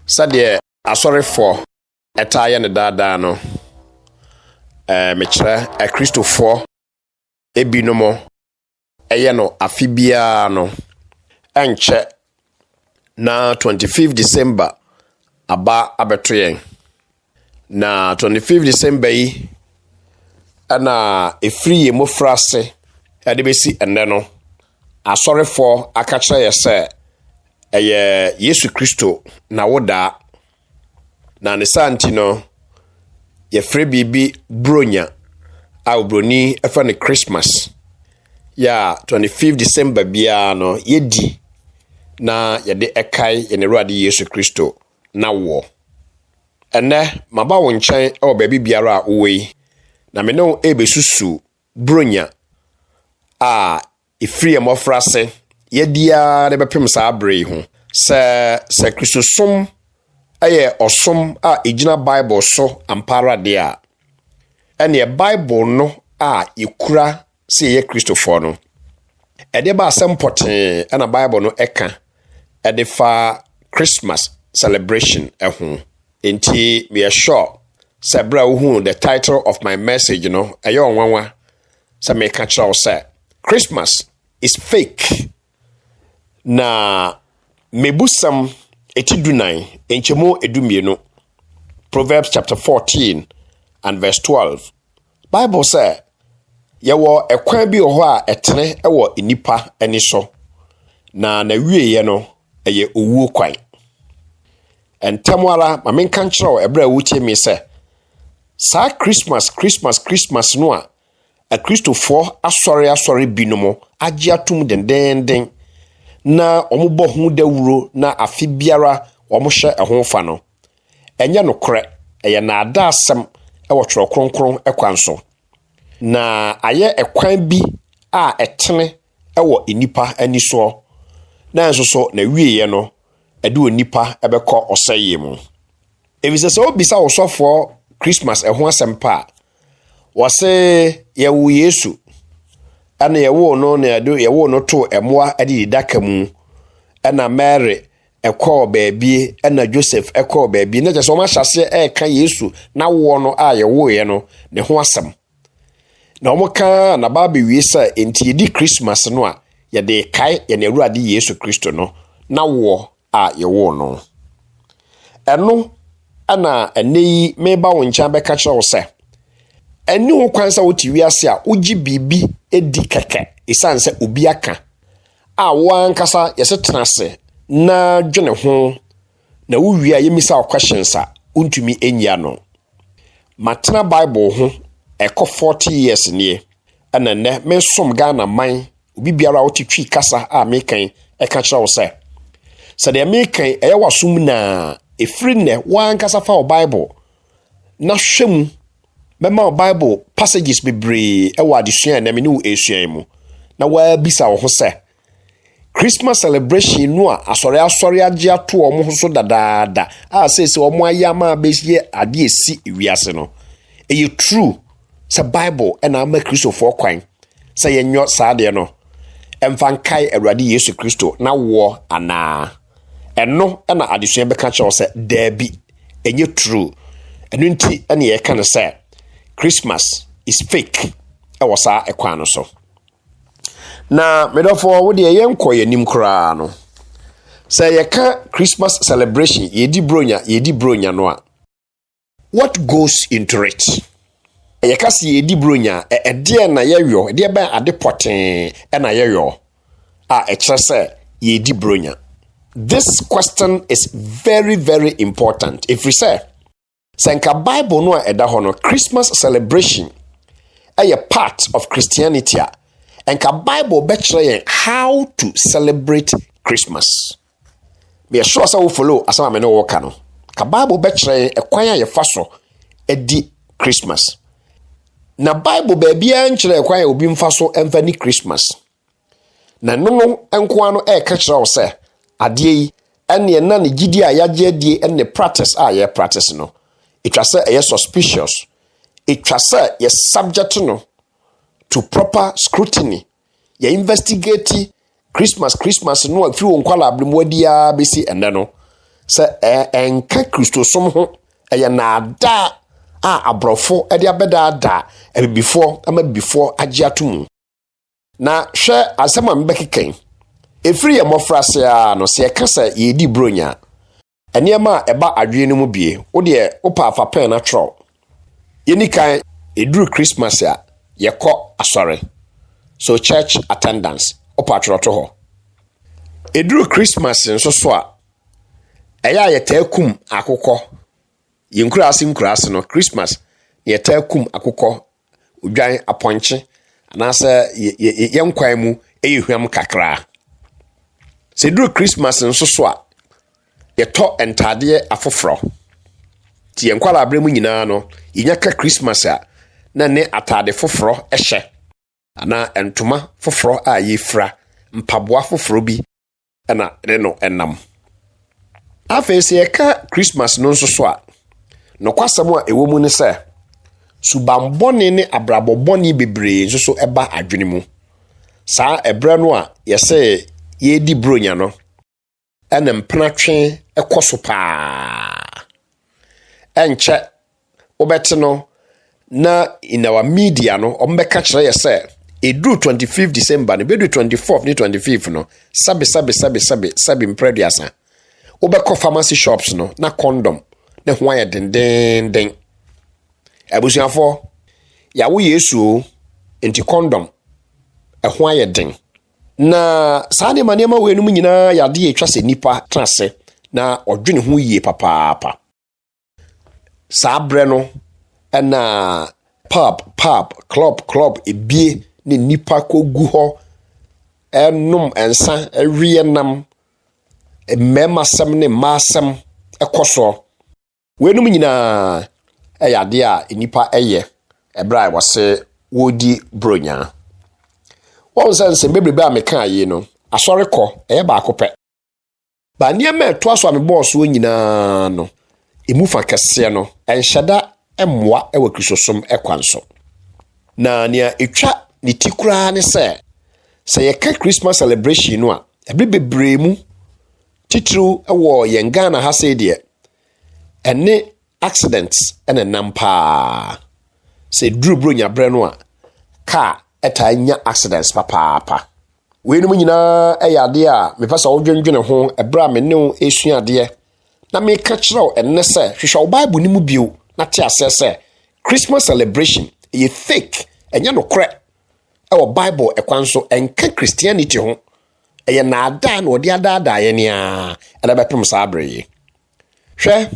Sadie asorefo etaye ne dada no mekire Christopher ebinomo eye no afibia no enche na 25 December aba abetoyen na 25 December yi ana efriye mofrase ade besi enne no asorefo akacha yese eye Yesu Kristo na woda na ne santi no ye frɛ bibi bronya a broni efa ne Christmas ya 25 December bia no yedi na yede ekai ye ne Awurade Yesu Kristo na wo ene maba wo nkyɛn e baby biara a wowe na me no ebesusu bronya a efree mofrase yedia de bepem sa abre ho se Kristo som aye osom a ejina Bible so ampara de a ene Bible no a ekura se ye Kristofo no ede ba asempote na Bible no eka ede fa Christmas celebration ho enti me sure se bra wo the title of my message no aye onwanwa se me ka kira say Christmas is fake na mebusam etidunan enchemo edumienu Proverbs chapter 14 and verse 12 Bible say yewo ekwan bi oho a etene ewo enipa eni so na wieye no eye owuo kwan entamwara mamenka nkyerɛw ebra wutie me say sa Christmas no a Kristofo asɔre binomo agye atum dendenden na omubo hu dawuro na afi biara omuhye ehon fa no enye no korɛ eye na ada asɛm ɛwɔ twerɛ kronkron ekwanso na aye ekwan bi a etene ɛwɔ enipa ani so na nso so na wieye no ɛde onipa ɛbɛkɔ ɔsɛye mu ebise sɛ obisa osɔfo Christmas ɛho asɛmpa wase yewu Yesu ana yewu no na yewu no to emoa ade didaka mu ana Mary ekɔ baabi ana Joseph ekɔ baabi na kyerɛ ma hyase eka Yesu na wo no a yewu ye no ne ho asɛm na omoka na ba be wie sɛ enti di Christmas no a ye de kai ye ne Awurade Yesu Kristo no na wo a yewu no eno ana eneyi meba wo nkyɛn bɛka kyerɛ wo sɛ eni wo kwansa wo ti wiase a ugi bibi edi keke isanse obi aka a wo ankasa yese tenase na dwene ho na wo wi a yemisa questions a untumi enya no matena Bible ho eko 40 years nie ana ne me som Ghana man obi biara wo titwi kasa a mekan eka kyerɛ wo sɛ de mekan eye wasum na efri ne wo ankasa fa Bible na hwemu Mema Bible passages bebree ewa adesua na me ne esua mu na wa bisa wo ho se Christmas celebration no a asore agye ato omo ho so dadaada a se omo ayama besie ade esi wiase no eye true se Bible na ama Kristofo kwan se yenyo saade no emfankai Awurade Yesu Kristo na wo ana eno na adesua beka kye wo se dabi enye true enu nti ene ye ka no se Christmas is fake. Ewasa ekwan so. Na medofo wo de yenko yanim kra no. Say yeka Christmas celebration yedi bronya no a. What goes into it? Yeka si yedi bronya de na yeyo, de ba ade poten e na yeyo. E kire say yedi bronya. This question is very very important. If we say Senka Bible no eda hono Christmas celebration a part of Christianity enka Bible betre how to celebrate Christmas. Be sure say we follow asama me no woka no. Ka Bible betre ekwan a yefa so edi Christmas. Na Bible ba bia nkyere ekwan a obi mfa so emfa ni Christmas. Na no enko ano ka kire wo say ade yi ene na ne gidi a yagye die ene practice a ye practice no. It was a suspicious. It was a subject to proper scrutiny. You investigate Christmas no through unkwala ablimwadia bisi and no sɛ enka Kristosom ho ɛyɛ naada a abrɔfo ɛde abɛdaada abibifo ama bibifo agye atom na hwɛ asɛm a mbɛkeken efiri yɛ mmɔfrase a no sɛ yɛka sɛ yɛdi bronya ɛnneɛma a ɛba adwene no mu bie wo deɛ wopa afa pen na trɔ yɛni kan eduru Christmas a yɛkɔ asɔre so church attendance wopa trɔto hɔ eduru Christmas nso so a ɛyɛ a yɛtaa kum akokɔ yɛnkuraase no Christmas yɛtaa kum akokɔ odwan apɔnkye anaasɛ yɛnkwan mu ɛyɛ hwam kakra sɛ eduru Christmas nso so a yɛtɔ ntadeɛ afoforo ti yɛnkwala abrɛ mu nyinaa no yɛnyaka Christmas a na ne atade foforo ɛhyɛ ana ntoma foforo a yɛfira mpaboa foforo bi ɛna ne no ɛnam afei sɛ yɛka Christmas no nso so a no kwasɛm a ɛwɔ mu ne sɛ subambɔne ne abrabɔbɔne bebree nso so ɛba adwene mu saa ɛbrɛ no a yɛsɛ yɛdi bronya no ɛna mpenatwe ɛkɔ so paa ɛnkyɛ wobɛte no na in our media no ɔmbɛka kyerɛ yɛ sɛ eduru 25th December no bedu 24th ne 25th no sabi mprɛduasa wobɛkɔ pharmacy shops no na condom ne ho ayɛ dendenden abusuafo yawo Yesu enti condom ɛho ayɛ den na saa ne manema we no mu nyinaa yade etwa sɛ nipa trase na odwene ho yie papaapa saa bre no na pub club ebie ne nipa kogu hɔ ɛnom ensa ɛwie nam mmɛma sem ne masem ɛkɔso we no mu nyinaa ɛyade a nipa ɛyɛ ɛbra wɔse wodi bronya wɔn sɛ bebrebe a meka yi no asɔre kɔ ɛyɛ baako pɛ ba nneɛma ɛto aso a me bɔɔso nyinaa no emu fa kɛseɛ no ɛnhyɛda ɛmmoa ɛwɔ Kristosom ɛkwan so na nea etwa ne ti koraa ne sɛ yɛka Christmas celebration no a ɛbi bebree mu titiriw ɛwɔ yɛn Ghana ha sɛ deɛ ɛne accidents ɛna nam paa sɛ duru bronya brɛ no a car ɛta nya accidents papaapa we no mu nyinaa ɛyɛ ade a mepɛ sɛ wodwendwene ho ɛbrɛ a me ne wo esua adeɛ na meka kyerɛw ɛnne sɛ hwehwɛ wo Bible ni mu bio na te asɛ sɛ Christmas celebration ɛyɛ fake ɛnyɛ no korɛ ɛwɔ Bible ɛkwan so ɛnka Christianity ho ɛyɛ naada na ɔde adaada yɛ nea ɛda bɛpem saa abrɛ hwɛ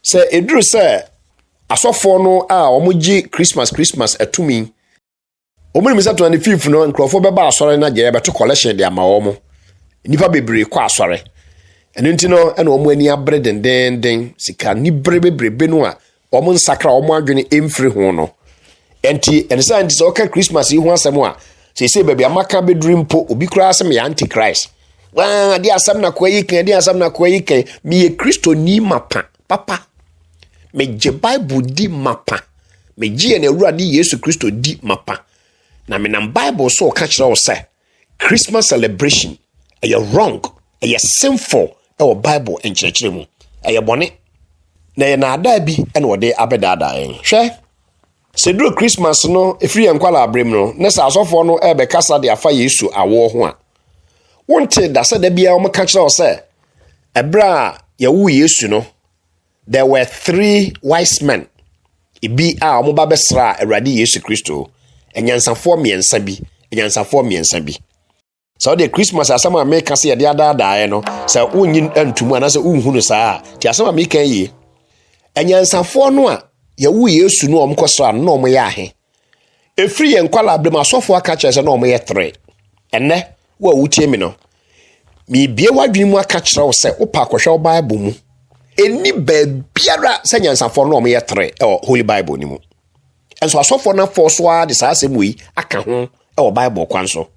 sɛ eduru sɛ asɔfo no a wɔn Christmas atumi wɔn nimisa to na fifth no nkrɔfo bɛba asɔre na gye bɛto collection de ama wɔn nipa bebree kɔ asɔre ɛno nti no ɛna wɔn ani abre dendenden sika ni bebrebe no a wɔn nsakra wɔn adwene emfiri ho no enti ɛnsa nti sɛ ɔka Christmas yi ho asɛm a sɛ baabi amaka beduru mpo obi koraa asɛm yɛ antichrist wa de asɛm na kɔ yi kan me yɛ Kristo ni mapa papa me gye Bible di mapa me gye na Awurade Yesu Kristo di mapa na me nam Bible so ka kyerɛ wo sɛ Christmas celebration ɛyɛ wrong ɛyɛ sinful ɛwɔ Bible nkyerɛkyerɛ mu ɛyɛ bɔne na yɛ naada bi ɛna wɔde abɛdaada yɛn hwɛ sɛ duro Christmas no efiri yɛn kwala abrem no na sɛ asɔfoɔ no ɛbɛkasa de afa Yesu awɔ ho a wonte da sɛ da bia wɔn ka kyerɛ wo sɛ ɛbrɛ a yɛwo Yesu no there were 3 wise men ibi a wɔn ba bɛsra Awurade Yesu Kristo enyansafoɔ mmiɛnsa bi so the Christmas asɛm a meka sɛ yɛde adaadaeɛ no sɛ wonyin antumu anasɛ wonhu no saa ti asɛm a meka yi enyansafoɔ no a yɛwo Yesu no ɔm kɔsra no ɔm yɛ ahe efiri yɛn kwala abrem asɔfoɔ aka kyerɛ sɛ no ɔm yɛ 3 ɛnɛ wo a wotie me no me bie wadwene mu aka kyerɛ wo sɛ wopa akɔhwɛ wo Bible mu eni baabiara sɛ nyansafoɔ no ɔm yɛ 3 ɛwɔ Holy Bible ni mu enso asɔfoɔ na force wa de saa asɛm yi aka ho ɛwɔ Bible kwan so.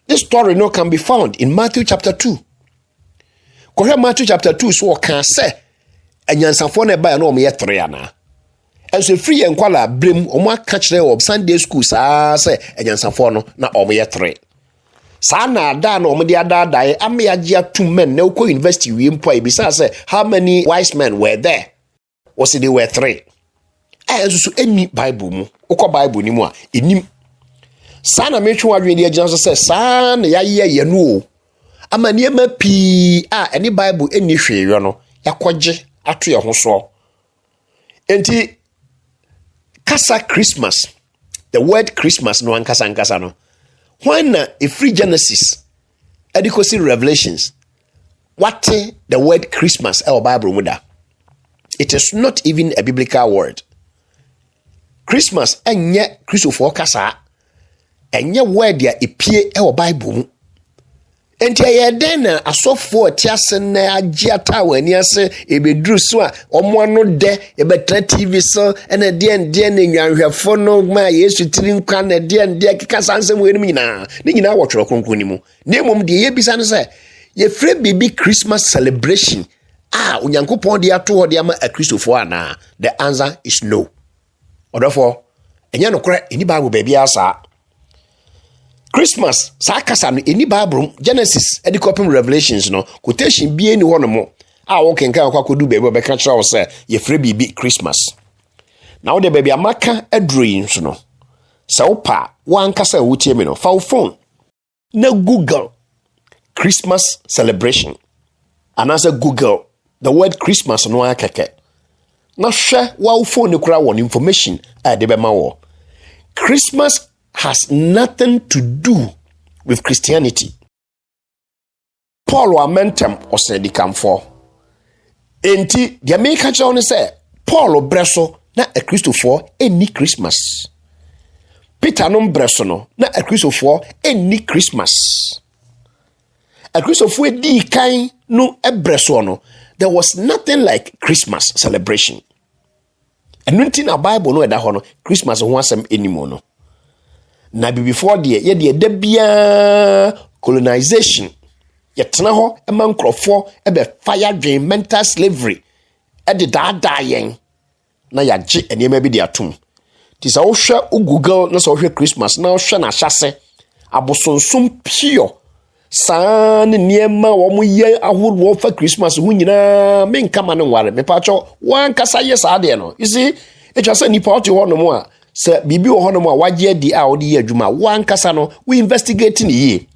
This story no can be found in Matthew chapter 2. Kɔhwɛ Matthew chapter 2 so ɔka sɛ anyansafoɔ na ɛba no ɔmo yɛ 3 ana. Enso free yɛn kwala brem ɔmo aka kyerɛ wɔ Sunday school saa sɛ anyansafoɔ no na ɔmo yɛ 3. Sana da no omde adadae ame agye atum men na uko university we mpo ebisa say how many wise men were there? Was it they were 3. So any Bible mu uko Bible ni mu a enim sana metwe wadwe de agina so say sana ya no ama niema pi any Bible eni hweyo no yakogye ato ye ho so enti kasa Christmas, the word Christmas no ankasa no when a free Genesis adequacy Revelations what the word Christmas our Bible muda it is not even a biblical word. Christmas enye Christopher kasa enye word ya epie our Bible mu enti ye den na asofo tiase na agiata wani ase ebeduru so a omo ano de ebetra TV so na de na nwanhwefo no ma Yesu tiri nkwa na de keka sansem we ni nyina wotworo kronkron ni mu na emom de ye bisa no se ye free baby Christmas celebration Onyankopon de ato ho de ama a Christopher ana the answer is no. Therefore enya no kore eni Bible baby asa Christmas sakasa no eni Bible Genesis edi copy Revelations no quotation bi eni ho no mo wokenka akwakodu baby obeka kira wo say ye free bibi Christmas na wo de baby amaka adroyi nso no sa wopa wankasa wutie me no fa wo phone na Google Christmas celebration and as a Google the word Christmas no akeke na hwe wa wo phone kura won information de be ma wo Christmas has nothing to do with Christianity. Paul wa mentem osedi kamfo. Enti dia me ka chawo ne say Paul breso na a Christopher eni Christmas. Peter no breso no na a Christopher eni Christmas. A Christopher di kan no e breso no there was nothing like Christmas celebration. And nothing na Bible no e da ho no Christmas ho asem enimo no. Na before the ye de bia colonization yetena ho e man krofo e be fire drain mental slavery e de da yen na ya gye enema bi de atum ti sa wo hwe Google na sa wo hwe Christmas na wo hwe na hyase abosonsum pio san niema wo mo ye ahoro fa Christmas hu nyina menka ma ne nware me pa cho wan kasa ye sa de no you see e twa sa nipa oti ho no mo a se bibi wo ho no mo a wagye di a odi ye adwuma wan kasa no we investigating ye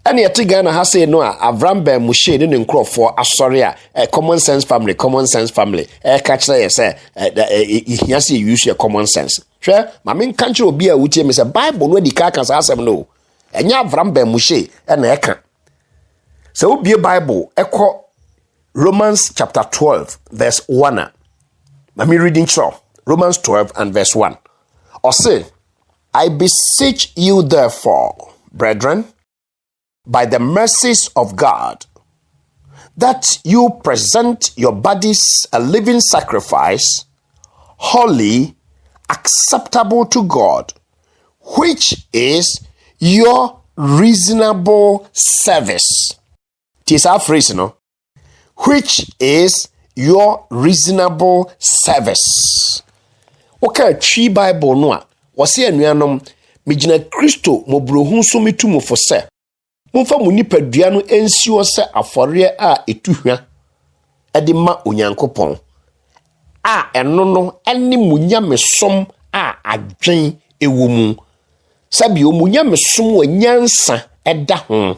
ene yete Ghana ha say no a Avram Ben Mushe ne nkrofo asori a common sense family e ka kire ye say ihia say use your common sense hwe ma men kan kire obi a wutie me say Bible no di ka sa asem no enya Avram Ben Mushe ene e ka se obi Bible ekọ Romans chapter 12 verse 1 let me reading through Romans 12 and verse 1 or say I beseech you therefore brethren by the mercies of God, that you present your bodies a living sacrifice, holy, acceptable to God, which is your reasonable service. Tis our phrase, no? Which is your reasonable service. Okay, tree Bible no. Wasi anuanom mejina Kristo mobrohu so metumo fo se. Mumfa mu nipadua no ensio se afore a etuhwa ede ma Onyankopon a eno no ene munyamesom a adwen ewo mu sabi o munyamesom wanyansa eda ho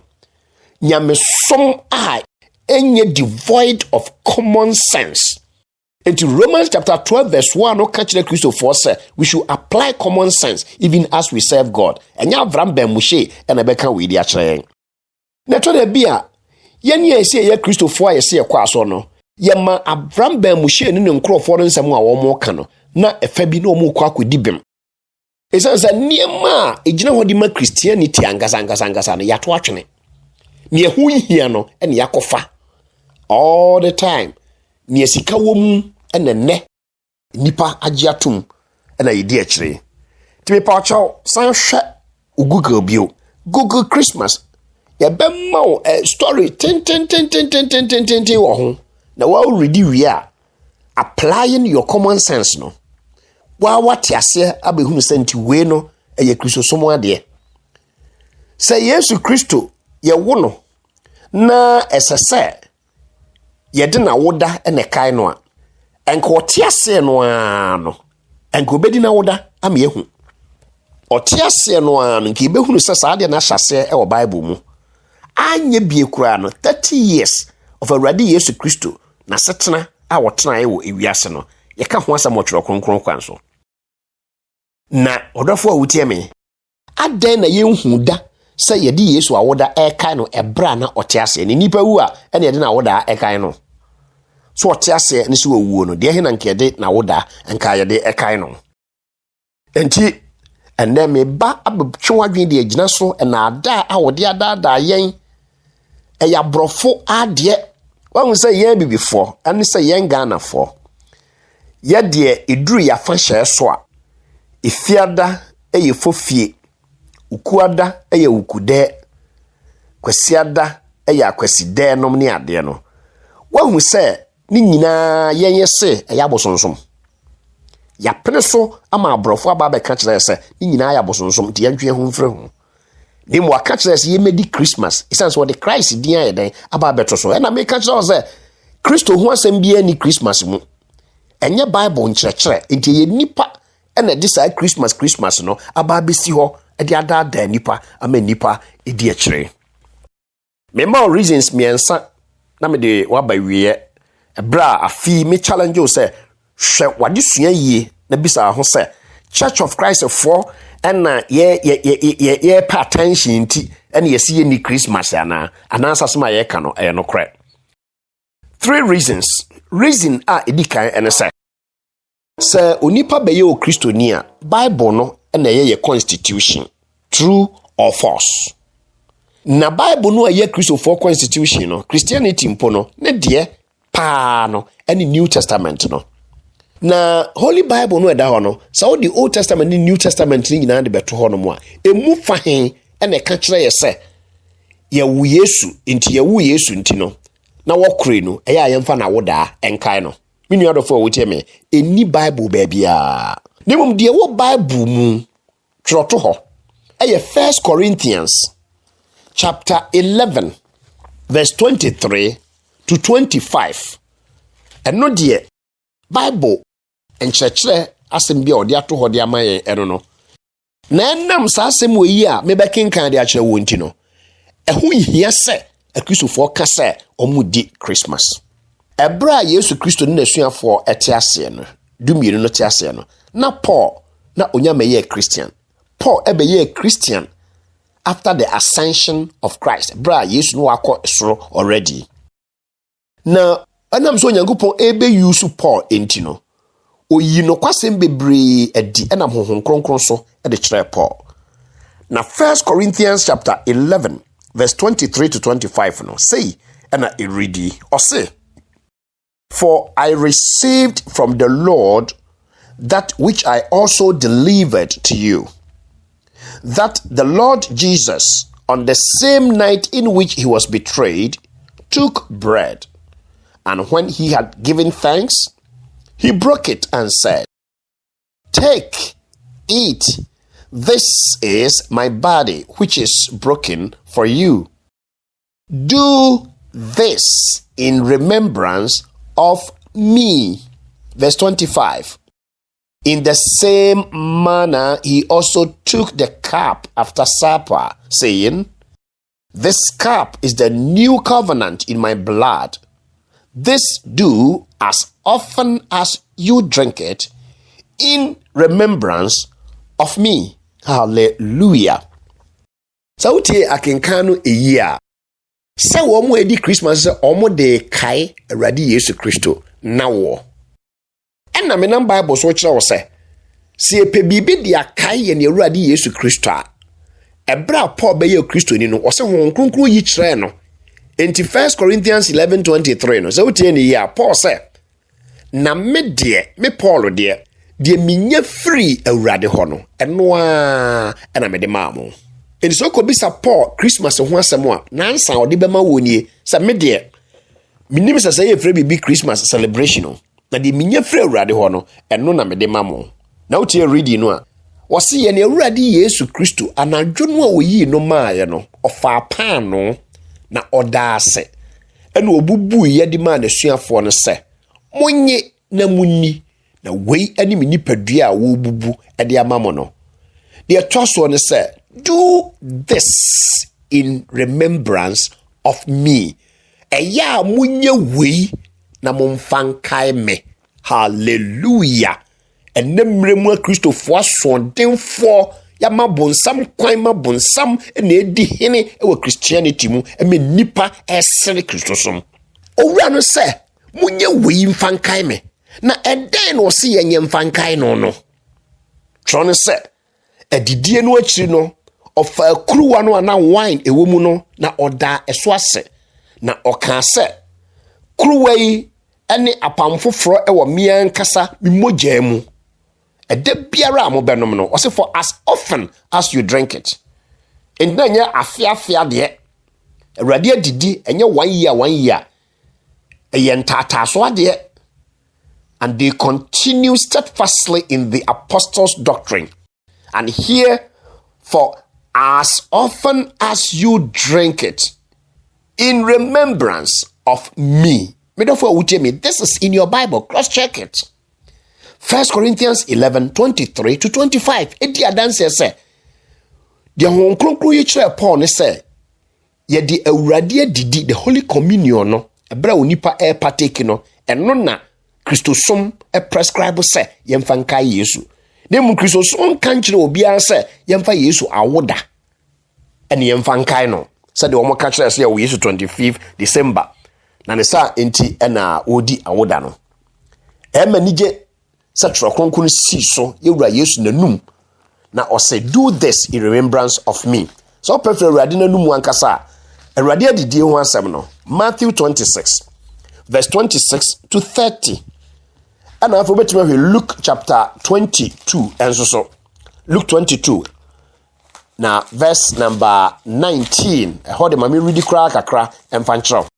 nyamesom a enye devoid of common sense. Into Romans chapter 12 verse 1 no catch the Christopher say we should apply common sense even as we serve God. Enya Avram Ben Mushe and Ebeka we di akere. Na to de bia yen ye se ye Christopher ye se ye kwa so no ye ma Avram Ben Mushe ne nkrofo no nsem a wo mo ka no na efa bi no mo kwa akodi bem esansa niema ejina hodi ma Christianity angasa no yato atwene ne hu hia no ene yakofa all the time ne sika wo mu ene ne nipa agiatum ena yedi akire ti me pa chaw san hwe Google bio Google Christmas ya bemma story ten wo ho na wa already we are applying your common sense no wa what ase abehunu senti we no eye kristosomo ade Say Yesu Kristo ye wono na esese ye de na woda ene kai no a enka otiase no ano enka obedi na woda ama yehu otiase no ano nka ibehunu se saade na hyase e wo Bible mu anye bie kura no 30 years of already Yesu Kristo na setena a wotena e wo ewiase no ye ka ho asam otwero kronkron kwan so na odofo a wutie me adan na yenhu da se ye di Yesu awoda e kai no ebra na otiase ni nipa wu a ene ye de na awoda e kai no so otiase ni so wuo no de he na nke de na awoda enka ye de e kai no enti ene me ba abetwe adwen de agina so na ada a wode ada yen e ya brofo ade wan se yen bibifo ene se yen Ghana fo ye de eduru ya fa hye so a ifiada eye fofie ukuada eye ukude kwasiada eye akwaside nom ne ade no wan se ni nyina yen yese eye abosonsom ya preso ama abrofo aba ka kire se ni nyina ya bosonsom de yantwe ho mfre ho ni mo aka kire se ye medi Christmas isanso wo de Christ din ayeden aba beto so na me ka kire se Kristo ho asem bia ni Christmas mu enye Bible nkyerɛkyerɛ enti ye nipa ena de sa Christmas no aba besi ho e de ada nipa ama nipa e di akyerɛ me ma reasons miensa na me de waba wiye ebra afi me challenge o se hwe wade sua yie na bisa ho se Church of Christ for ena ye pay attention ti ena ye see ni Christmas ana asasema ye ka no no kra 3 reasons reason a edikan ene se onipa be ye o Kristoni a Bible no ena ye constitution true or false na Bible no ye Kristo for constitution no Christianity mpo no ne de pa no ene New Testament no na Holy Bible no eda ho no so the Old Testament ni New Testament ni nyina de beto ho no mo a emu fa hen ena ka kire ye se ye wu Yesu nti no na wokure no eya yemfa na woda enkai no menu adofo wotie me eni Bible ba bia nemum de wo Bible mu troto ho eye 1 Corinthians chapter 11 verse 23 to 25 eno de Bible enkyerɛkyerɛ asɛm bia ɔde ato hɔ de amaye eno no na enam sa asɛm wɔ yi a mebekenkan de akyerɛ wɔ nti no ɛho hia sɛ Akristofo ka sɛ ɔmudi Christmas ebra Yesu Kristo ne nasuafo ɛte ase no dumienu no te ase no na Paul na onyama ye Christian Paul ebeye Christian after the ascension of Christ bra Yesu no akɔ soro already na anam so Nyankopɔn ebe use Paul enti no oyi no kwasem bebre adi enam honhom kronkron so e de kyerɛ Paul na 1 Corinthians chapter 11 verse 23 to 25 no say and I read or say for I received from the Lord that which I also delivered to you, that the Lord Jesus on the same night in which he was betrayed took bread, and when he had given thanks he broke it and said, take, eat, this is my body which is broken for you. Do this in remembrance of me. Verse 25. In the same manner he also took the cup after supper, saying, this cup is the new covenant in my blood. This do as often as you drink it in remembrance of me. Hallelujah. Sauti akenkanu eya. Se wo mo edi Christmas se omo de kai Awurade Yesu Kristo na wo. Enna me nan Bible so kire wo se epe bibi de akai ye ne Awurade Yesu Kristo a ebra Paul be ye Kristo ni no wo se ho kronkron yi kire no. Enti 1 Corinthians 11:23 no se wotie ne ya Paul se na me Paul de minya free Awurade ho no eno a na me de maamo. Enti so ko bisa Paul Christmas ho asem a nansa ode bema wonie se me de minim se ye free bibi Christmas celebration no na de minya free Awurade ho no eno na me de maamo. Na wotie reading no a wɔse yɛ ne Awurade Yesu Kristo anadwo no a oyi no maaye no ɔfa paano na ɔda ase ɛna obubu yɛde ma n'asuafoɔ no sɛ monye na munni na wei ani me nipadua a wobubu ɛde ama mo no deɛ ɛtɔ so no sɛ do this in remembrance of me ɛyɛ a munye wei na momfa nkae me hallelujah ɛnɛ mmerɛ mu a Kristofoɔ asɔndenfoɔ yama bonsam kwan ma bonsam na edi hene ɛwɔ Christianity mu ɛmɛ nipa ɛsere Kristosom owura no sɛ munye wei mfa nkae me na ɛdɛn no ɔse yɛnyɛ mfa nkae no no twerɛ no sɛ adidie no akyiri no ɔfa kuruwa no ana wine ɛwɔ mu no na ɔda ɛso ase na ɔka sɛ kuruwa yi ɛne apam foforɔ ɛwɔ mmea nkasa mmogya mu ɛda biara a mobɛnom no ɔse for as often as you drink it ɛnna nyɛ afeafea deɛ Awurade adidi ɛnyɛ 1 year ɛyɛ ntaataaso adeɛ. And they continue steadfastly in the apostles' doctrine. And here, for as often as you drink it, in remembrance of me. This is in your Bible. Cross-check it. 1 Corinthians 11:23-25. Edi adanse say, the honkronkro yi kire Paul ne say, ye di Awurade adidi the Holy Communion no, ebra onipa partake no, eno na Kristosom prescribe say yemfa nkai Yesu. Nemu Kristosom kan kire obiara say yemfa Yesu awoda. Ene yemfa nkai no. Say the omo ka kire say we Yesu 25th December. Na ne sa enti ena odi awoda no. Emanije say trokronkun si so yewura Yesu nanum. Na o say do this in remembrance of me. So prefer Awurade nanum ankasa. Awurade adidi ho asem no. Matthew 26 verse 26-30. And I forget to Luke chapter 22 and so Luke 22. Now verse number 19. I heard my read the kakra and fanchro.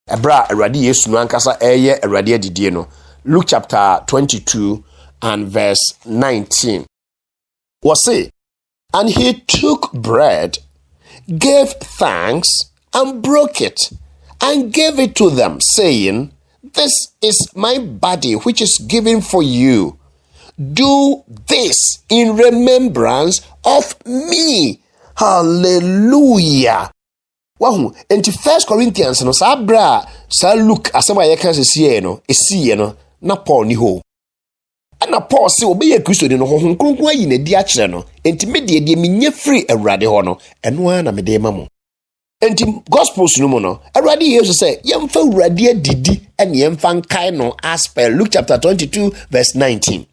Ebra Awurade Yesu no ankasa eye Awurade adidi no. Luke chapter 22 and verse 19. Was say, and he took bread, gave thanks, and broke it, and gave it to them, saying, this is my body which is given for you. Do this in remembrance of me. Hallelujah. Wahu, enti 1 Corinthians no sa bra sa Luke asema ye kan sesiye no esiye no na Paul ni ho. Na Paul se obeye Kristo de no ho kronkron ayi na di a kire no enti me de menye free Awurade ho no eno a na me de ma mo. Enti gospels no mo no Awurade Yesu say yemfa Awurade adidi ene yemfa nkai no as per Luke chapter 22 verse 19.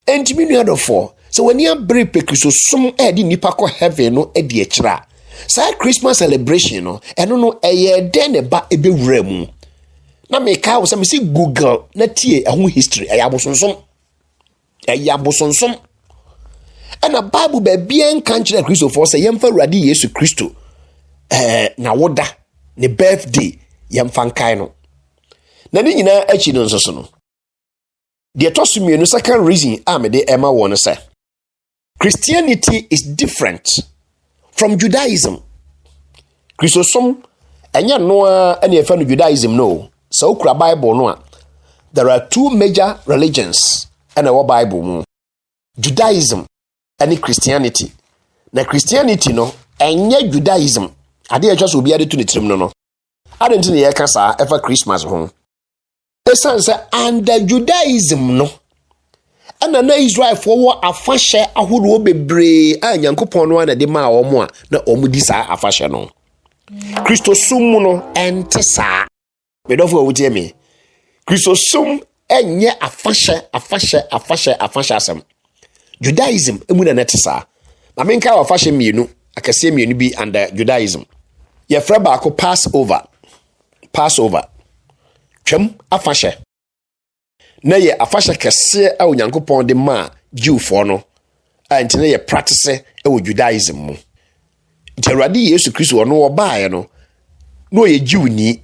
Enti me nuadofo so when you break Kristo som di nipa ko heaven no e di a kira. Sa Christmas celebration no eno no eye den ne ba ebewura mu. Na me ka wo say me see Google na tie ehun history ayabosonsom. And a Bible be bien kanchire Kristo for say yemfa Awurade Yesu Kristo na woda ne birthday yemfa nkai no. Na ni nyina achi no nso no. The tosumienu second reason me de Emma won say Christianity is different from Judaism. Christosom enya no ene efa no Judaism no. So ukra Bible no a there are two major religions and our Bible mu. Judaism and Christianity. Na Christianity no enye Judaism. Ade just obi ade to ne trim no. Ade nti ne ye ka sa ever Christmas ho. Esan say under Judaism no. Ana na Israel for wo afahye ahoro bebre a Nyankopon no na de ma omo a na omo di sa afahye no. Christosum mu no ente sa. Bedofo wo tie me. Christosum enye afahye asem. Judaism emu na netisa. Na menka afahye mienu, akase mienu bi under Judaism. Ye fra ba ko Passover. Twem afahye. Na ye afahye kese a Onyankopon de ma Jewfo no. Ante na ye practice e wo Judaism mu. Nti Awurade Yesu Kristo no obae no. No ye Jew ni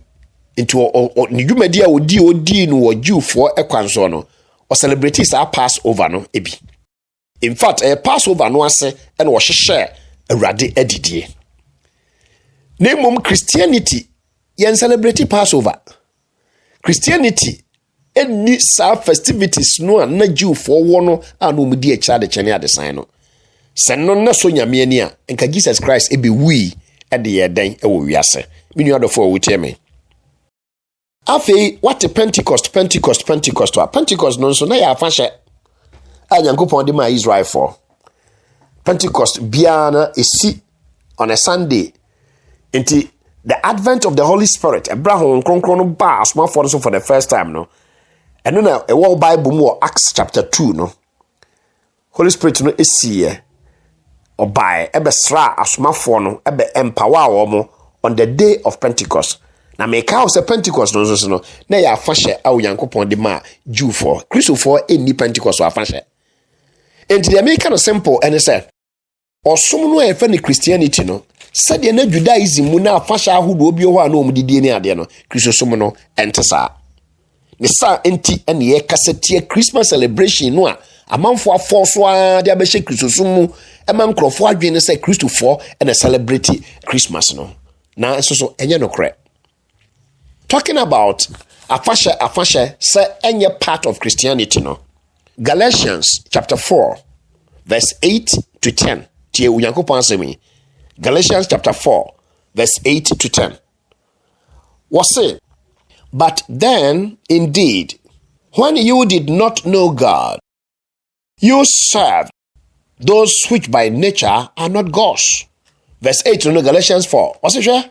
into ni dwumadi a odi no wo Jewfo ekwanso no o celebrate sa Passover no ebi In fact, a Passover no ase and was share a radi edidie. Name Christianity, yen celebrate Passover. Christianity, any sa festivities no na Jew for one and umudi a child chenia de sign. Send no na so nyamia enka Jesus Christ be we at the den e wo wiase. Me nu adofo wo me. Afi what Pentecost Pentecost no so na ya afahye. Nyankopon de ma Israel for. Pentecost biana esi on a Sunday. Into the advent of the Holy Spirit, Abraham kronkron ba asma for the first time no. And then a whole Bible more Acts chapter 2 no. Holy Spirit no esi or by ebesra asma for no ebe empower omo on the day of Pentecost. Na make house Pentecost no so no. Na ya afahye a Nyankopon de ma Jew for. Christo for any Pentecost or afahye. And the American simple and say or some no e fe Christianity no. Said na Judaism mu na afasha ahodo obi ho ana omudidie ne ade no Christosom no entesa ne sa enti ene ye kasetie Christmas celebration no a amanfo afoso a de abehye Christosom mu ema nkrofo adwene say Christopher and celebrate Christmas no na so enye no kre talking about afasha say enye part of Christianity no. Galatians chapter 4 verse 8 to 10 tie Onyankopon asemi. Galatians chapter 4, verse 8 to 10. Was it? But then, indeed, when you did not know God, you served those which by nature are not gods. Verse 8 no Galatians 4. Was it sure?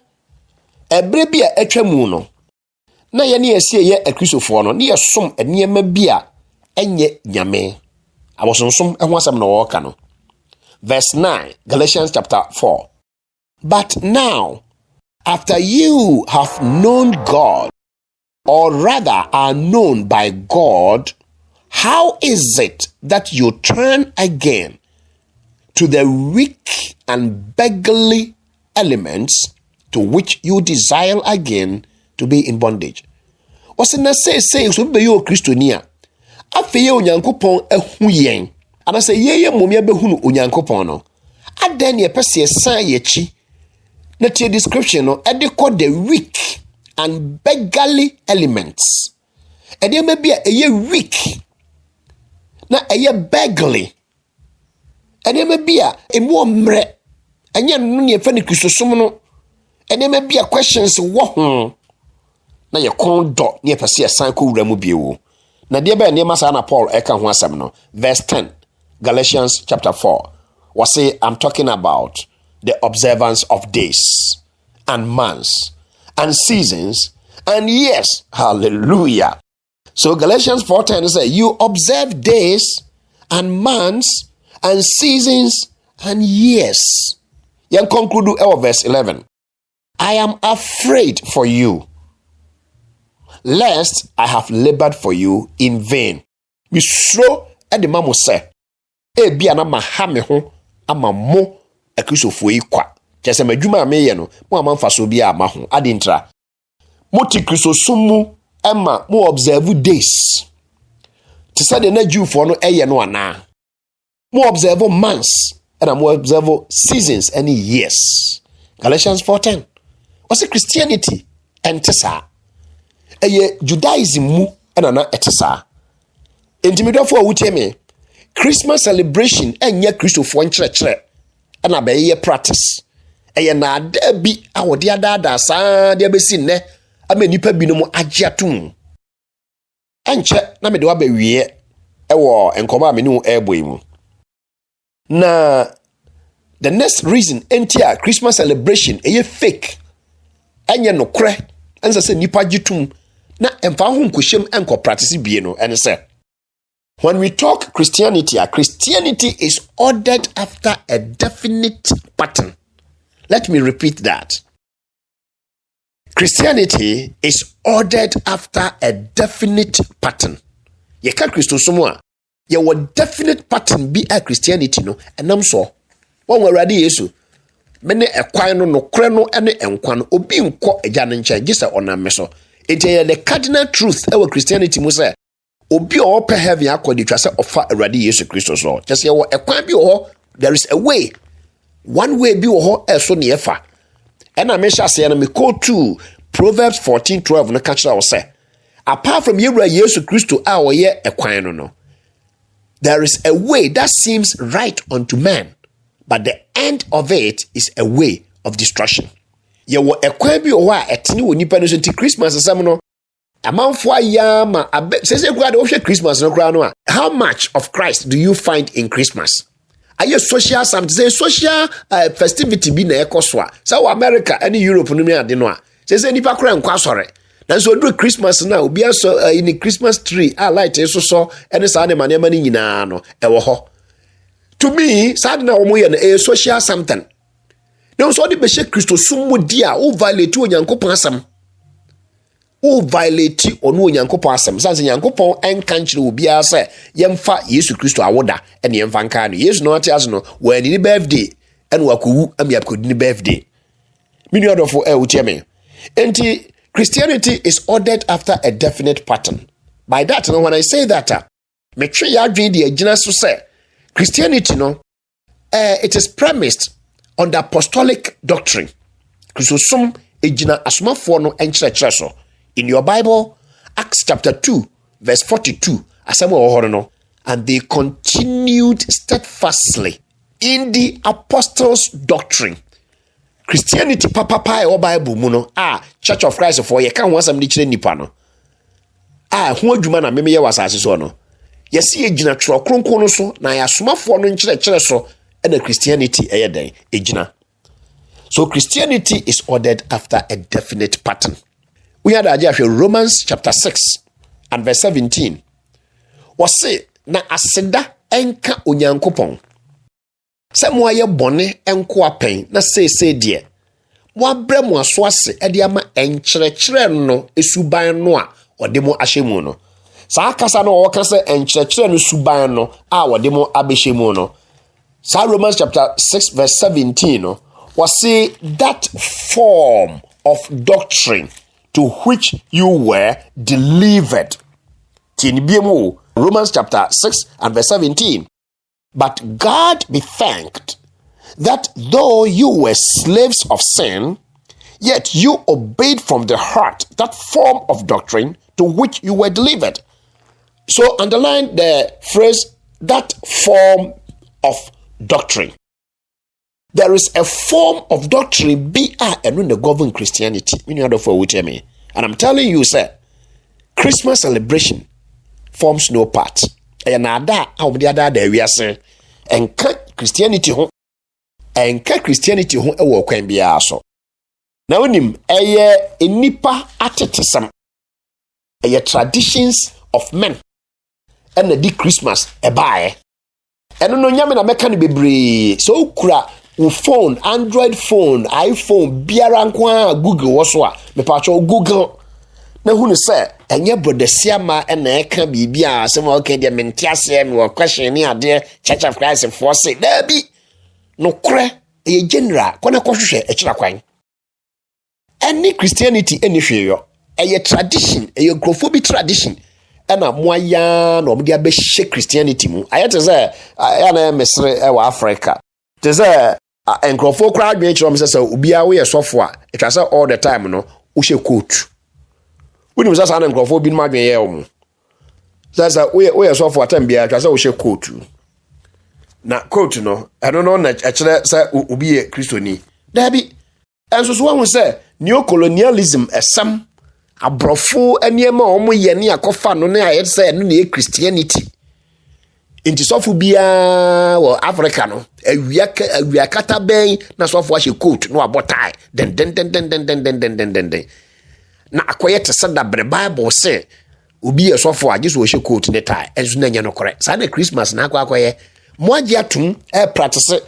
Ebrebia etwamu na ye ne asie ye akristofo no ne ye som enema bia enye nyame. Abosonsom ehwo asem na wo ka no. Verse 9, Galatians chapter 4. But now, after you have known God, or rather are known by God, how is it that you turn again to the weak and beggarly elements to which you desire again to be in bondage? What's in the say so be you Christonia? Afeye Onyankopon ehu yen. And I say ye momia behunu Onyankopon no. Aden ye pese san ye chi. Na tie description no e de call the weak and beggarly elements. E de me bia eye weak. Na eye beggarly. E de me bia emu mre. Anya no ne fa ne Kristosom no. E de me bia questions wo ho. Na ye kon do ne pese san ko wura mu biewo. Na de be ne masa na Paul eka ho asem no. Verse 10. Galatians chapter 4. Was say I'm talking about the observance of days and months and seasons and years. Hallelujah. So Galatians 4:10 says, you observe days and months and seasons and years. Yan conclude verse 11. I am afraid for you, lest I have labored for you in vain. We slow at the mamo say, be an ama ho ama mo akrisofo yi kwa. Chese madwuma ameye no, mo amamfa so bia ama ho. Adintra. Mo ti krisosumu ema mo observe days. Ti say na Jew for no eye no ana. Mo observe months and mo observe seasons and years. Galatians 4:10. What's Christianity? Entesa. Eye Judaism mu na etesa. Intimidafo awuteme. Christmas celebration enye Christopher nkyerɛkyerɛ ana be ye practice. Eye na ada bi awode adada saa de abesi nne ama nipa bi no mu agiatum. Enche na me de wa ba wie ewo enkoma a me nu ebo mu. Na the next reason entia Christmas celebration eye fake. Enye no kre enza se nipa agitum na emfa ho nkohyem enko practice bie no ene se. When we talk Christianity is ordered after a definite pattern. Let me repeat that. Christianity is ordered after a definite pattern. Ye ka Christosom a ye wo definite pattern bi a Christianity no enam so. Won Awurade Yesu mene ekwan no nokre no ene enkwa no obi nko agya ne nkyɛn gisa onam me so. It is the cardinal truth our Christianity mu say obi o pe heaven akodi twa se ofa awurade Yesu Kristo so kyese ye wo ekwan bi wo there is a way one way bi wo eso ne efa ena me hya se na me call to Proverbs 14:12 no ka kira wo se apart from yewura Yesu Kristo a wo ye ekwan no there is a way that seems right unto man but the end of it is a way of destruction. Ye wo ekwan bi wo a etene wo nipa no so ti Christmas asem no amanfo ayama sese kura de wo hwe Christmas no kura no a how much of Christ do you find in Christmas? Aye social something say social festivity bi na ekoso a so America and Europe no mi ade no a sese nipa kura nkwa sore na so do Christmas na obi aso in Christmas tree a light eso so ene sa ne manema ni nyina no e wo ho. To me sad na omo ye na a social something. No so de be she Christo sumu dia o violate onyankopon asam. O violate onu onyankopon asam. Sanse nyankopon enka nkyere obi ase yemfa Yesu Kristo awoda ene yemfa nka no. Yesu no ate ase no wani ni birthday ene wakowu am yakodi ni birthday. Mini odofo wutie me. Enti Christianity is ordered after a definite pattern. By that, you know, when I say that, me try ya dream the agina so say Christianity no it is premised on the apostolic doctrine. Christosum agina asomafo no enkyerɛkyerɛ so. In your Bible, Acts chapter 2, verse 42, asɛm wɔ hɔ no, and they continued steadfastly in the apostles' doctrine. Christianity papa o Bible mu no Church of Christ for ye kan ho asam ni kire nipa no ho adwuma na meme ye wasase so no yesi egina tro kronkron no so na ya somafo no nkire so na Christianity den egina. So Christianity is ordered after a definite pattern. We had Romans chapter 6 and verse 17 wase na aseda enka onyankopon se mo aye bone enko apen na sese de mo abrɛ mo aso ase e de ama enkyerɛkyerɛ no esuban no a ɔde mo ahyɛmu no saa kasa no wɔka sɛ enkyerɛkyerɛ no suban no a wɔde mo abɛhyɛmu no saa Romans chapter 6 verse 17 no was that form of doctrine to which you were delivered. Tinbiemu Romans chapter 6 and verse 17. But God be thanked that though you were slaves of sin, yet you obeyed from the heart that form of doctrine to which you were delivered. So underline the phrase, that form of doctrine. There is a form of doctrine and when the govern Christianity. And I'm telling you, sir, Christmas celebration forms no part. And ada how the other there we are saying and Christianity ho e wo kwan bia so na onim eye enipa atetesam eye traditions of men and the Christmas e baaye eno no nyame na meka ne bebre so kura wo phone, Android phone, iPhone biara nko Google wo so a me pa cho Google na hunu se enye brodesia ma na eka bibia asem okay de mentiase me wo question ni ade Church of Christ for say da bi no kre e general kona kohwehwe e kira kwan any Christianity any hweyo e tradition e grofo bi tradition na moaya na omde abehye Christianity mu ayete say ya na mesre e wa Africa te say engrofo kra adwen kira me say obi a wo ye sofo a it was all the time no wo hye coat. We know that I'm going to be my way. That's a way of software time be as I was a coat. Now, coat, no, I don't know that actually, sir, will be a Christian. Debbie, as was one say, neo-colonialism as some a brofo and near more yenia coffin no near said no Christianity. Into sophobia or Africano, a Yakata Bay, na software she coat, no about tie, then. Na akoye te sada bre Bible say obi esofo agiso wo hye coat ne tie enso na nya no correct sa na Christmas na akoye mo agi atum practice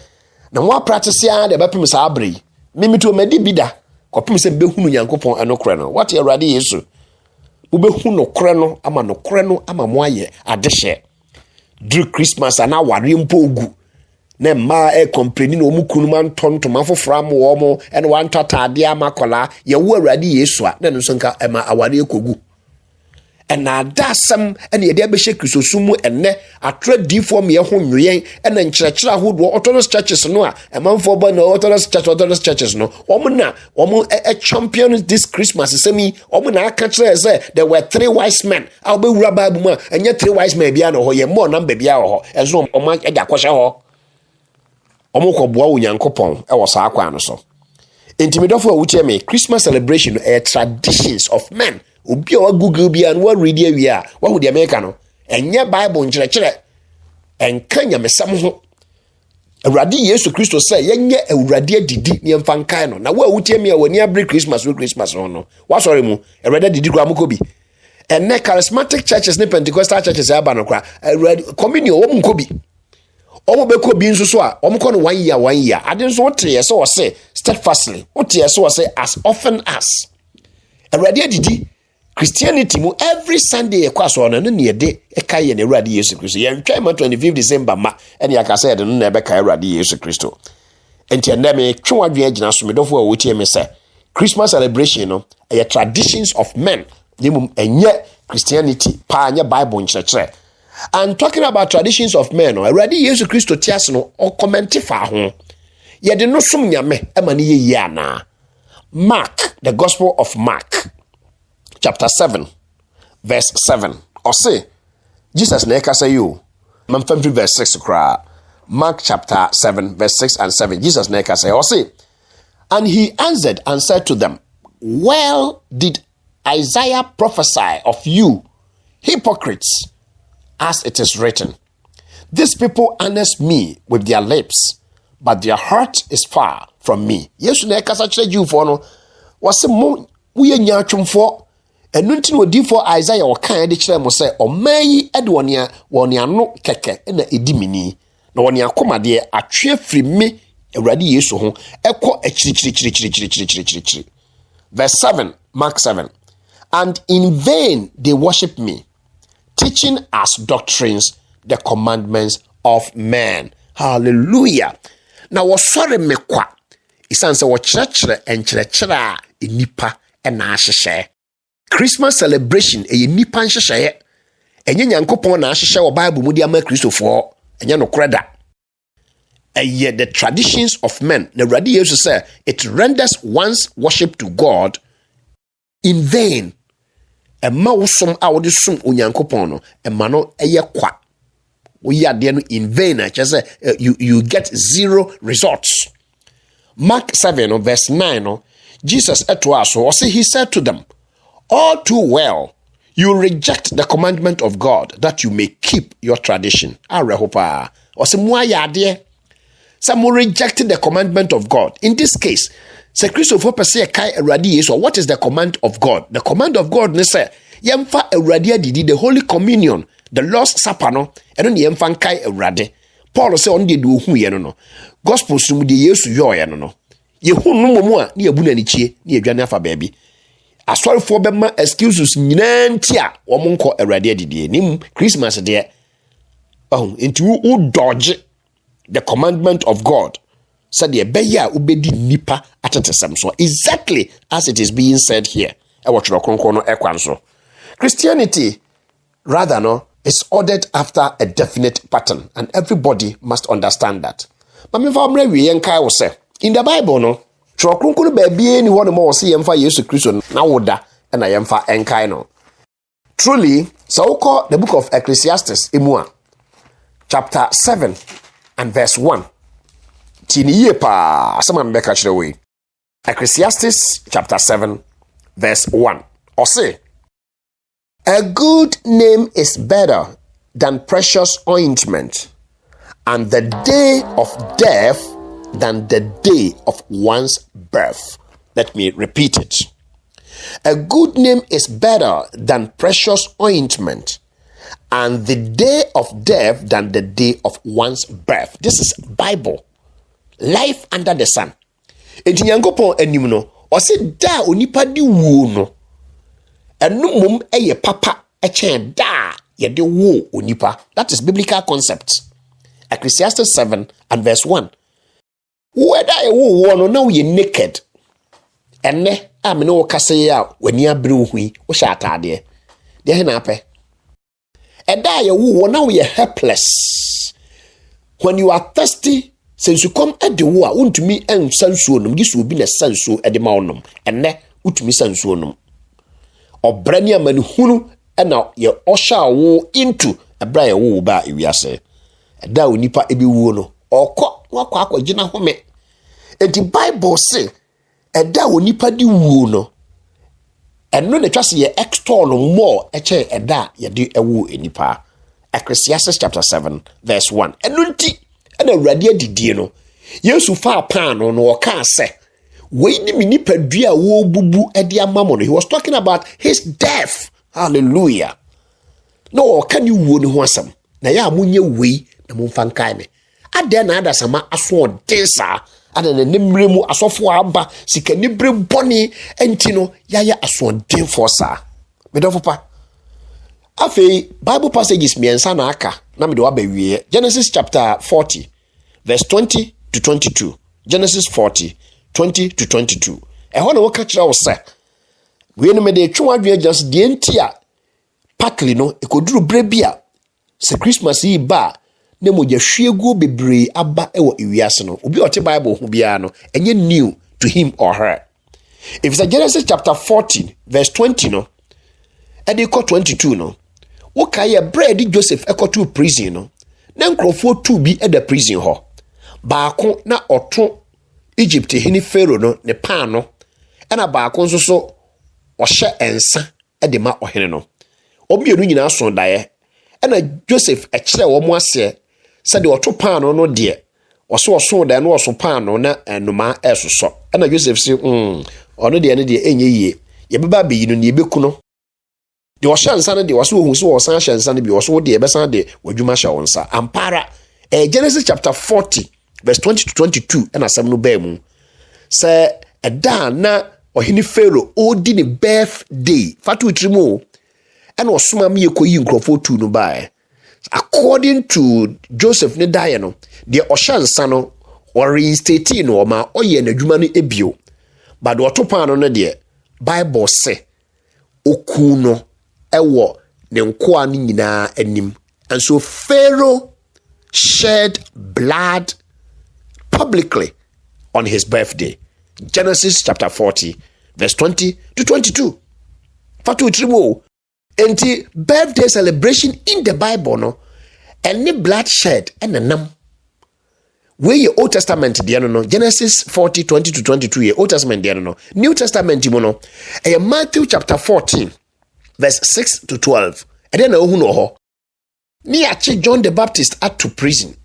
na mo practice ya de bepem sa abre mimi to madi bida kopem se behunu Nyankopon enokore no what Awurade Yesu wo behunu nokore no ama mo aye adehye through Christmas ana ware mpo ogu na ma compreni no mu kunu man tontoma fofra mo wo mo ene wan totade amakola ye wo Awurade Yesu a na nso nka ema aware ekogu and adasam and the Debeshe Kristosumu and ne a trade deform ye home yen and then church who Orthodox churches no a man for no Orthodox churches no omuna a champion this Christmas semi omuna catch say there were 3 wise men I'll be rababuma and yet 3 wise men biano ho ye more number biao as no oman eda kwasha ho omukọ boa onyankopon e wo saa kwa no so intimidofo a wuche me Christmas celebration traditions of men obi a Google bi an wa read wi a wa hu de America no enye Bible nkyerɛkyerɛ enka nyamesam ho Awurade Yesu Kristo sɛ yenye Awurade adidi ne mfa nkae no na wa wuche me a wani abre Christmas no wa sorry mu Awurade adidi kura mukobi enne charismatic churches ne Pentecostal churches aba no kra communion wo mukobi omo be ko bi nso so a omo ko no 1 year ade nso wote ye so say steadfastly wote ye so say as often as Awurade adidi Christianity mu every Sunday ekwaso no ne de ekaye na Awurade Yesu Kristo ye ntwa ma 25 December ma ene aka say de no na ebeka Awurade Yesu Kristo enti ende me twa adwe agina so medofo a wotie me say Christmas celebration no a traditions of men nimum enye Christianity pa anya Bible nkyerɛkyerɛ. And talking about traditions of men, already Yesu Kristo tias no or commenti fa ho. Ye de no sum nyame e mani ye yana. Mark, the Gospel of Mark, chapter 7, verse 7. Or say, Jesus na eka say you. Mamfamfi verse 6 kra. Mark chapter 7, verse 6 and 7. Jesus na eka say, or say, and he answered and said to them, well did Isaiah prophesy of you, hypocrites, as it is written, these people honors me with their lips, but their heart is far from me. Yesu na kasa kire Jewfo no wase mo ye nyaatwomfo enu nti no difo Isaiah o kan de kire mo se omayi ede wonia no keke na edimini na wonia komade atwe firi me Awurade Yesu ho ekọ achiri. Verse 7, Mark 7. And in vain they worship me, teaching as doctrines the commandments of men. Hallelujah. Now was sorry me kwa. Isan se wo kyerɛkyerɛ enkyerɛkyerɛ a enipa na ahyehyɛ. Christmas celebration e nipa nhyehyɛ. Enye Nyankopɔn na ahyehyɛ wo Bible mu di ama Kristofo. Enye no kreda. Yet the traditions of men, the Awurade Yesu say, it renders one's worship to God in vain. Emma wosom a wode som Onyankopɔn no, emma no eye kwa. We are there in vain. I just say you get 0 results. Mark 7 verse 9. Jesus eto aso, he said to them, all too well, you reject the commandment of God that you may keep your tradition. Arehopa. Mo ayade. Some rejected the commandment of God. In this case, say Christopher Pese kai Awurade Yesu. What is the command of God? The command of God ne say yemfa Awurade didi the Holy Communion, the Lord's Supper no, eno ne yemfa kai Awurade. Paul say on de do hu ye no. Gospel sum de Yesu yo ye no. Ye hu no momu a ne abu na ni chie, ne adwane afa baabi. Asorefo be ma excuses nyina ntia wo monko Awurade didi nim Christmas de. Oh, into u dodge the commandment of God. Said the beya ubedi nipa atetesem so exactly as it is being said here. Christianity rather no is ordered after a definite pattern, and everybody must understand that. But me fa mre wi yenkai wo say in the Bible no chronkron ba bia ni ho no mo say yemfa Yesu Kristo na woda na yemfa enkai no. Truly, so we call the book of Ecclesiastes emua chapter 7 and verse 1. Tiniye pa sama mbeka chrewe. Ecclesiastes chapter 7 verse 1. Or say, a good name is better than precious ointment, and the day of death than the day of one's birth. Let me repeat it. A good name is better than precious ointment, and the day of death than the day of one's birth. This is Bible. Life under the sun. Enti Nyankopɔn anim no, ɔse da onipa di wuo no. Ɛno mom ɛyɛ papa ɛkyɛn da yɛde wo onipa. That is biblical concept. Ecclesiastes 7 and verse 1. Whether wo no now you naked. Ene a me no kasa ya wani abere hui wo hya atade. de he na apɛ ɛda ye wo na wo ye helpless when you are thirsty since you come at the war untumi ensansuo nom gisu obi na sansuo de ma wonom enne utumi sansuo nom obrani amani hunu na ye osha wo into abra ye wo ba ewiase da onipa ebi wuo no wakọ akọgina home enti bible say da onipa di wuo no eno na twase ye external more eche da ye de ewu enipa Ecclesiastes chapter 7 verse 1 eno nti na awurade adidie no yesu fa pan no oka se we ni nipa dua wo bubu de amamo no he was talking about his death hallelujah no oka ni wuo no ho asam na ya amunye wei na mumfa nkai me ade na ada sama aso densa ada na nemremu asofo aba sika nibre boni enti no yaya aso den for sa me do papa afei bible passages miensa na aka na me do abawie Genesis chapter 40 verse 20 to 22 Genesis 40 20 to 22 ehona wo ka kira wo sa we no me de twa adwen just de entia pakli no ekoduru brebia se Christmas yi ba na mo ja hwiegu bebre aba ewo ewiase no obi ote bible ho bia no enye new to him or her if it's Genesis chapter 14 verse 20 no e dey 22 no wo kai bread Joseph to prison no na nkrofo tu bi e da prison ho baako na oto Egypt hini Pharaoh no ne pan no na baako nso so ohye ensa e de ma ohene no obienu nyina so dae na Joseph ekire wo mo ase se de oto pan no de oso dae no oso pan no na enuma esoso na Joseph si ono de ne de enye yie ye beba be yi no ne beku no de wo hyansa no de wo so ohun so wo san hyansa no bi wo so de e besan de wadwuma hya wonsa ampara Genesis chapter 40 verse 20 to 22 and asem no ba mu say eda na ohini Pharaoh odi ne birthday fatu trimo and osoma me ekoyi nkrofo tu no ba according to Joseph ne dae no de ohyansa no or reinstate no ma oye na adwuma no ebio but otopa no de Bible say oku no ewo ne nkoa no nyina anim and so Pharaoh shed blood publicly on his birthday. Genesis chapter 40 verse 20 to 22. Fatu tribo enti birthday celebration in the Bible no any bloodshed and nam where your Old Testament the no Genesis 40 20 to 22 your Old Testament the no New Testament mo no Matthew chapter 14 verse 6 to 12 and then ohu no ho ni achi John the Baptist at to prison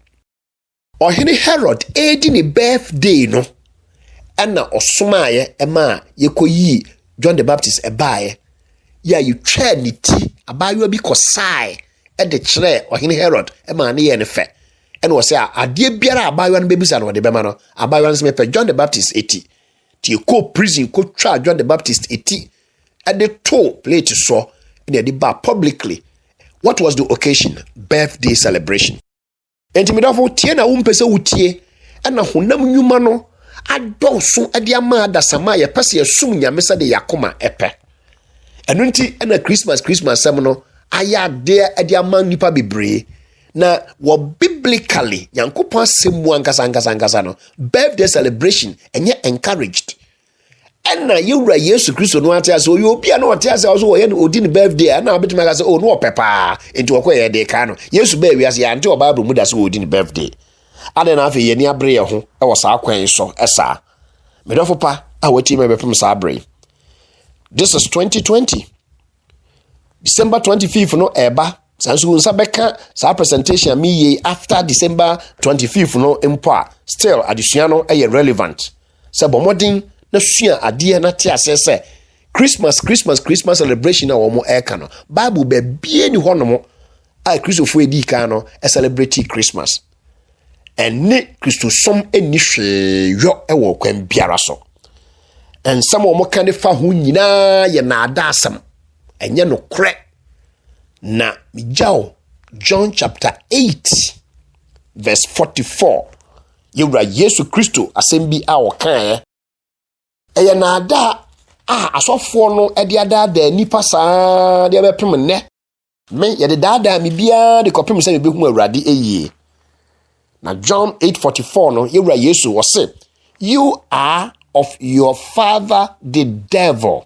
Ohene Herod edi ni birthday no ana osomaye ema yekoyi John the Baptist ebaye ya you try ni ti abayo bi kosai e de kire Ohene Herod ema ne ye ne fe ene wo se ade biara abayo no bebisa no de bema no abayo no se me John the Baptist eti ti ko prison ko twa John the Baptist eti e de to plate so e de ba publicly. What was the occasion? Birthday celebration. Entimidafo tie na umpese utie na honam nyuma no adonso ade ama da sama ye pese yesum nyame se de yakoma epe eno nti na Christmas sem no aya de ade ama nipa bebre na wo biblically yankopon semu ankasa no birthday celebration enye encouraged na yewura Yesu Kristo no ate ase obi na ate ase so ye odi ne birthday na obetima ka se no opepa enti wokoye de ka no Yesu ba wi ase ya nti Bible mu da se odi ne birthday ade na afi ye ni abre ye ho e wo sa kwan so esa medofo pa a wati me bepem sa abre. This is 2020 December 25th no eba sansu nsa beka sa presentation me ye after December 25th no empo still adesua no e relevant se bomodin na sua ade na te asese Christmas celebration na wo mo eka no Bible be bie ni hono a Christopher edi ka no e celebrate Christmas enne Christosom eni hwe yo e wo kwan biara so en some wo mo kan fa ho nyina ye na adasam enye no kre na mijao John chapter 8 verse 44 yewura Yesu Kristo asembi a wo kan eye na ada asɔfoɔ no ɛde adaadaa nipa saa de ɛbɛpem nnɛ me yɛde daadaa me biara de kɔpem sɛ mebehu Awurade ɛyie. Na John 8:44 no yɛwura Yesu wɔ se, you are of your father the devil,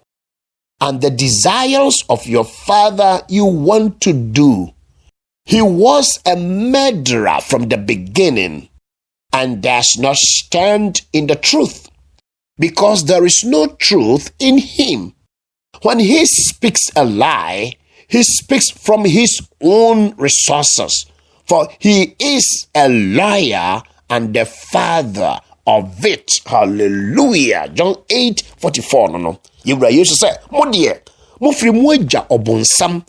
and the desires of your father you want to do. He was a murderer from the beginning and does not stand in the truth, because there is no truth in him. When he speaks a lie, he speaks from his own resources, for he is a liar and the father of it. Hallelujah. John 8:44 no. Yewura Yesu sɛ, mo deɛ, mo firi mo agya ɔbonsam,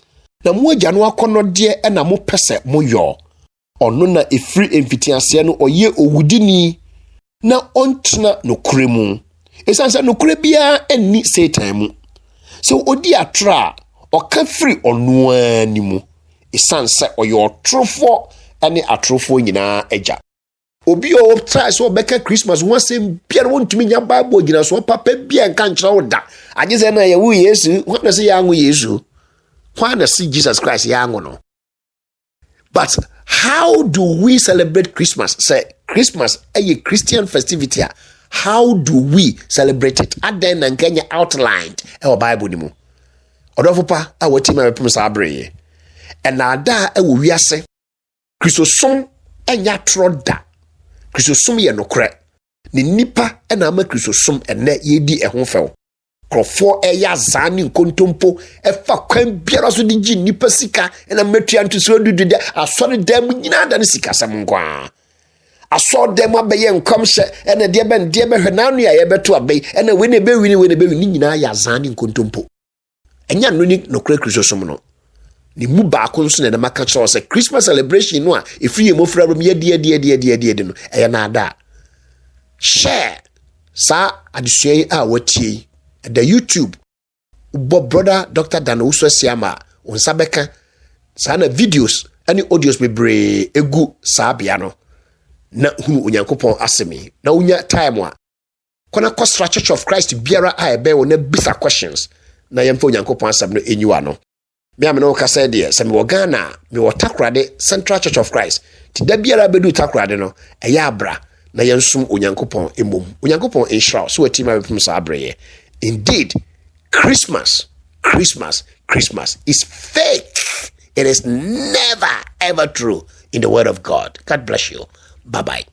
na mo agya no akɔnɔ deɛ ɛna mo pɛ sɛ mo yɔ. Ɔno na efiri mfitiaseɛ no ɔyɛ owudini na ɔntena nokure mu. Esan sɛ nokure biara ɛnni Satan mu. So odi atra ɔka firi ɔnoa ni mu. Esan sɛ ɔyɛ ɔtorofo ɛne atorofo nyinaa agya. Obi o try so bɛka Christmas wɔnsɛm biara wɔntumi nya Bible gyina so papa bia nka nkyerɛ wo da. Agye sɛ na yɛ wo Yesu, hɔ na sɛ yɛ anwo Yesu. Hɔ na sɛ Jesus Christ yɛ anwo no. But how do we celebrate Christmas? Say Christmas a Christian festivity. How do we celebrate it? Aden na Kenya outlined our Bible ni mu. Odofo pa a wati ma pem sa abreye. And na da e wo wiase. Kristosom enya troda. Kristosom ye nokre. Ni nipa e na ama kristosom ene yedi ehon few. Krofo eya zani nkontompo efa kwan biara so de gi nipa sika na matua ntuso dudu de asori dam nyina da ne sika sam nkwa asori dam abeye nkom hye na de be hwe nanu ya ye beto abey na we ne be wini nyina ya zani nkontompo enya no ni nokra kristosom no ni mu ba ko nso na maka kire se Christmas celebration no a efiri emofra rom ye de no eya na ada share sa adesua a watie the YouTube Bob brother Dr. Dan Uswesiama unsabeka sana videos ani audios bebre egu sabia no na hu onyankopon asemi na unya time a kona Kostra Church of Christ biara a ebe wo na bisa questions na yemfa onyankopon asem no enyiwa no me am no ka say de se me wo Ghana me wo Takoradi Central Church of Christ ti da biara bedu Takoradi no eya abra na yensum onyankopon emom onyankopon enhira so watima bepem sa abreye. Indeed, Christmas is fake. It is never ever true in the word of God. God bless you. Bye-bye.